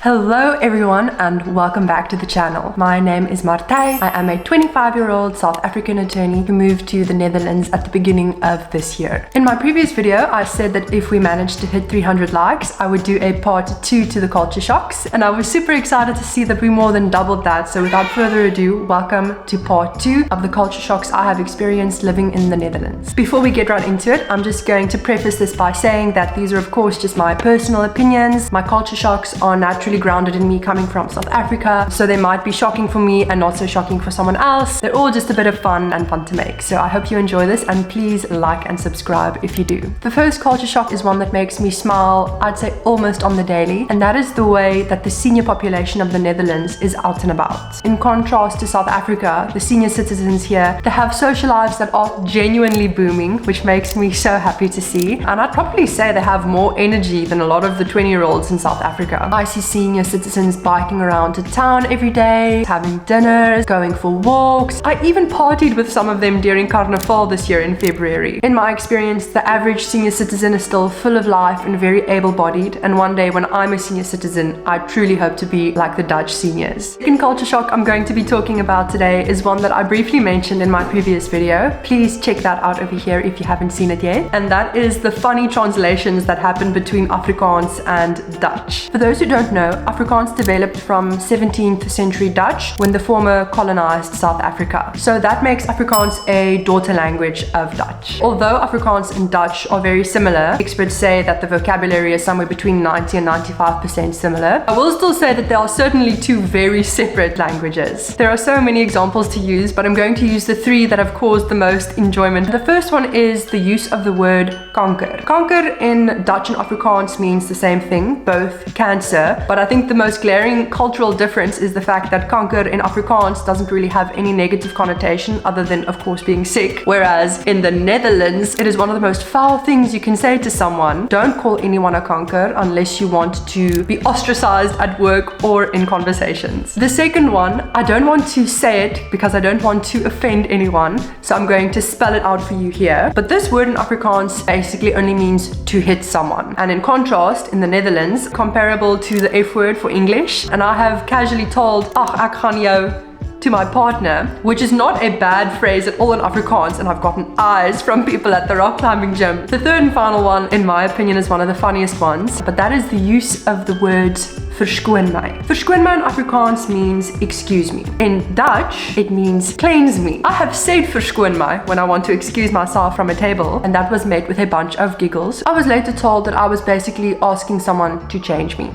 Hello everyone and welcome back to the channel. My name is Marté. I am a 25-year-old South African attorney who moved to the Netherlands at the beginning of this year. In my previous video, I said that if we managed to hit 300 likes, I would do a part 2 to the culture shocks, and I was super excited to see that we more than doubled that. So without further ado, welcome to part 2 of the culture shocks I have experienced living in the Netherlands. Before we get right into it, I'm just going to preface this by saying that these are of course just my personal opinions. My culture shocks are naturally grounded in me coming from South Africa, so they might be shocking for me and not so shocking for someone else. They're all just a bit of fun and fun to make, so I hope you enjoy this, and please like and subscribe if you do. The first culture shock is one that makes me smile, I'd say almost on the daily, and that is the way that the senior population of the Netherlands is out and about. In contrast to South Africa, the senior citizens here, they have social lives that are genuinely booming, which makes me so happy to see, and I'd probably say they have more energy than a lot of the 20-year-olds in South Africa. I see senior citizens biking around to town every day, having dinners, going for walks. I even partied with some of them during Carnaval this year in February. In my experience, the average senior citizen is still full of life and very able-bodied, and one day when I'm a senior citizen, I truly hope to be like the Dutch seniors. The second culture shock I'm going to be talking about today is one that I briefly mentioned in my previous video. Please check that out over here if you haven't seen it yet, and that is the funny translations that happen between Afrikaans and Dutch. For those who don't know, Afrikaans developed from 17th century Dutch when the former colonized South Africa. So that makes Afrikaans a daughter language of Dutch. Although Afrikaans and Dutch are very similar, experts say that the vocabulary is somewhere between 90 and 95% similar. I will still say that there are certainly two very separate languages. There are so many examples to use, but I'm going to use the three that have caused the most enjoyment. The first one is the use of the word kanker. Kanker in Dutch and Afrikaans means the same thing, both cancer, but I think the most glaring cultural difference is the fact that kanker in Afrikaans doesn't really have any negative connotation other than, of course, being sick, whereas in the Netherlands, it is one of the most foul things you can say to someone. Don't call anyone a kanker unless you want to be ostracized at work or in conversations. The second one, I don't want to say it because I don't want to offend anyone, so I'm going to spell it out for you here. But this word in Afrikaans basically only means to hit someone. And in contrast, in the Netherlands, comparable to the F word for English, and I have casually told, "Ach, ek gaan jou," to my partner, which is not a bad phrase at all in Afrikaans, and I've gotten eyes from people at the rock climbing gym. The third and final one, in my opinion, is one of the funniest ones, but that is the use of the words "verskoon my." Verskoon my in Afrikaans means excuse me. In Dutch, it means cleanse me. I have said verskoon my when I want to excuse myself from a table, and that was met with a bunch of giggles. I was later told that I was basically asking someone to change me,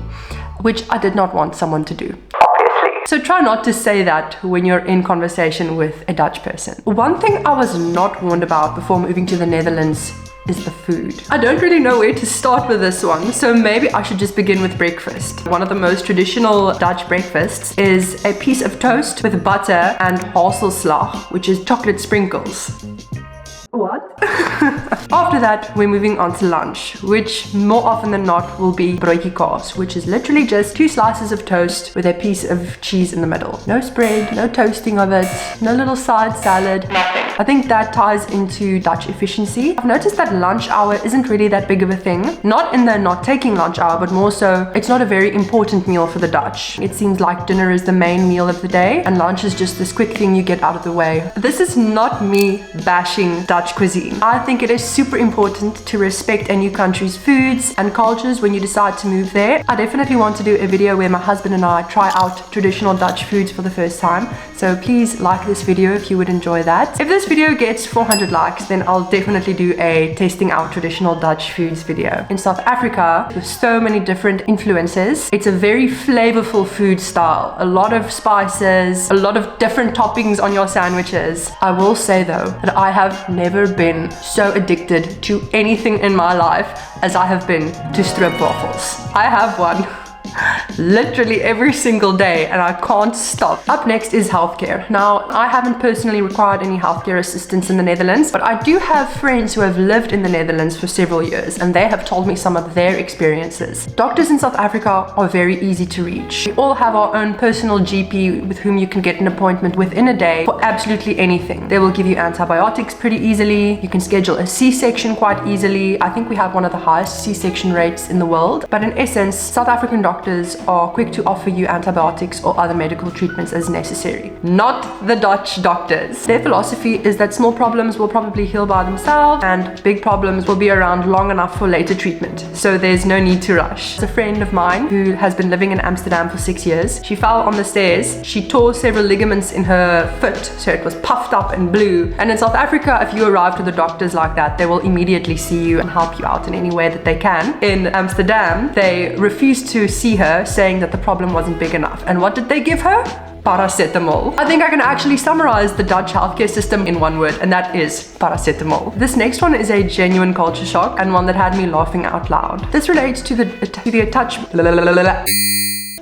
which I did not want someone to do. So try not to say that when you're in conversation with a Dutch person. One thing I was not warned about before moving to the Netherlands is the food. I don't really know where to start with this one, so maybe I should just begin with breakfast. One of the most traditional Dutch breakfasts is a piece of toast with butter and hazelslag, which is chocolate sprinkles. What? After that, we're moving on to lunch, which more often than not will be broodjie kaas, which is literally just 2 slices of toast with a piece of cheese in the middle. No spread, no toasting of it, no little side salad, nothing. I think that ties into Dutch efficiency. I've noticed that lunch hour isn't really that big of a thing. Not in the not taking lunch hour, but more so, it's not a very important meal for the Dutch. It seems like dinner is the main meal of the day, and lunch is just this quick thing you get out of the way. This is not me bashing Dutch cuisine. I think it is super important to respect a new country's foods and cultures when you decide to move there. I definitely want to do a video where my husband and I try out traditional Dutch foods for the first time, so please like this video if you would enjoy that. If this video gets 400 likes, then I'll definitely do a testing out traditional Dutch foods video. In South Africa, with so many different influences, it's a very flavorful food style. A lot of spices, a lot of different toppings on your sandwiches. I will say though, that I have never been so addicted to anything in my life as I have been to stroopwafels. I have one literally every single day, and I can't stop. Up next is healthcare. Now, I haven't personally required any healthcare assistance in the Netherlands, but I do have friends who have lived in the Netherlands for several years, and they have told me some of their experiences. Doctors in South Africa are very easy to reach. We all have our own personal GP with whom you can get an appointment within a day for absolutely anything. They will give you antibiotics pretty easily. You can schedule a C-section quite easily. I think we have one of the highest C-section rates in the world. But in essence, South African doctors doctors are quick to offer you antibiotics or other medical treatments as necessary. Not the Dutch doctors. Their philosophy is that small problems will probably heal by themselves and big problems will be around long enough for later treatment, so there's no need to rush. It's a friend of mine who has been living in Amsterdam for 6 years. She fell on the stairs. She tore several ligaments in her foot, so it was puffed up and blue. And in South Africa, if you arrive to the doctors like that, they will immediately see you and help you out in any way that they can. In Amsterdam, they refused to see her, saying that the problem wasn't big enough. And what did they give her? Paracetamol. I think I can actually summarize the Dutch healthcare system in one word, and that is paracetamol. This next one is a genuine culture shock and one that had me laughing out loud. This relates to the attachment.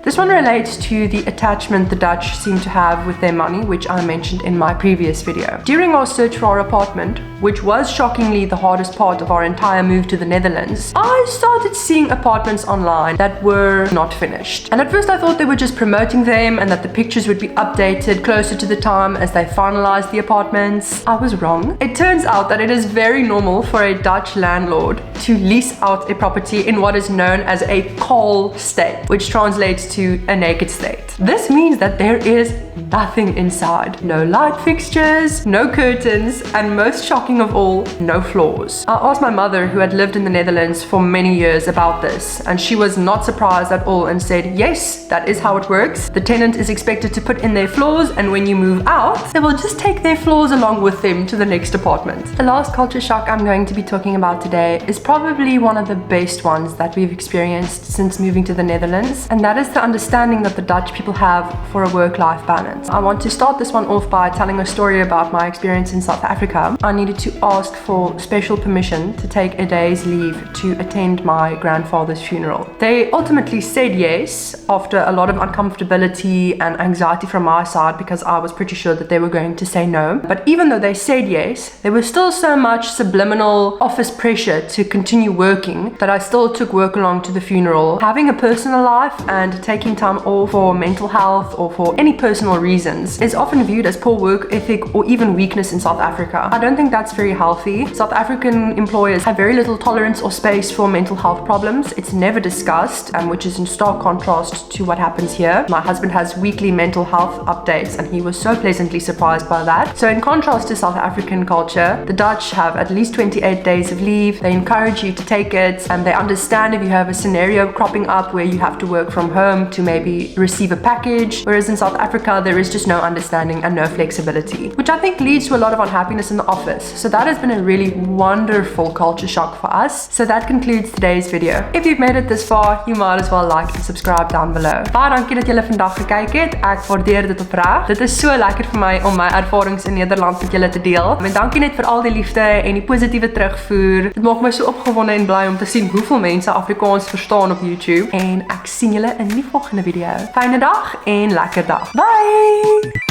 This one relates to the attachment the Dutch seem to have with their money, which I mentioned in my previous video. During our search for our apartment, which was shockingly the hardest part of our entire move to the Netherlands, I started seeing apartments online that were not finished. And at first I thought they were just promoting them and that the pictures would be updated closer to the time as they finalized the apartments. I was wrong. It turns out that it is very normal for a Dutch landlord to lease out a property in what is known as a kaal state, which translates to a naked state. This means that there is nothing inside. No light fixtures, no curtains, and most shocking of all, no floors. I asked my mother, who had lived in the Netherlands for many years, about this, and she was not surprised at all and said, yes, that is how it works. The tenant is expected to put in their floors, and when you move out, they will just take their floors along with them to the next apartment. The last culture shock I'm going to be talking about today is probably one of the best ones that we've experienced since moving to the Netherlands, and that is the understanding that the Dutch people have for a work-life balance. I want to start this one off by telling a story about my experience in South Africa. I needed to ask for special permission to take a day's leave to attend my grandfather's funeral. They ultimately said yes after a lot of uncomfortability and anxiety from my side, because I was pretty sure that they were going to say no. But even though they said yes, there was still so much subliminal office pressure to continue working that I still took work along to the funeral. Having a personal life and taking time off for mental health or for any personal reasons is often viewed as poor work ethic or even weakness in South Africa. I don't think that's very healthy. South African employers have very little tolerance or space for mental health problems. It's never discussed, which is in stark contrast to what happens here. My husband has weekly mental health updates and he was so pleasantly surprised by that. So in contrast to South African culture, the Dutch have at least 28 days of leave. They encourage you to take it, and they understand if you have a scenario cropping up where you have to work from home to maybe receive a package, whereas in South Africa there is just no understanding and no flexibility, which I think leads to a lot of unhappiness in the office. So that has been a really wonderful culture shock for us. So that concludes today's video. If you've made it this far, you might as well like and subscribe down below. Baie dankie dat julle vandag gekyk het. Ek waardeer dit opreg. Dit is so lekker vir my om my ervarings in Nederland met julle te deel. En dankie net vir al die liefde en die positiewe terugvoer. Dit maak my so opgewonde en bly om te sien hoeveel mense Afrikaans verstaan op YouTube. En ek sien julle in die volgende video. Fijne dag en lekker dag. Bye!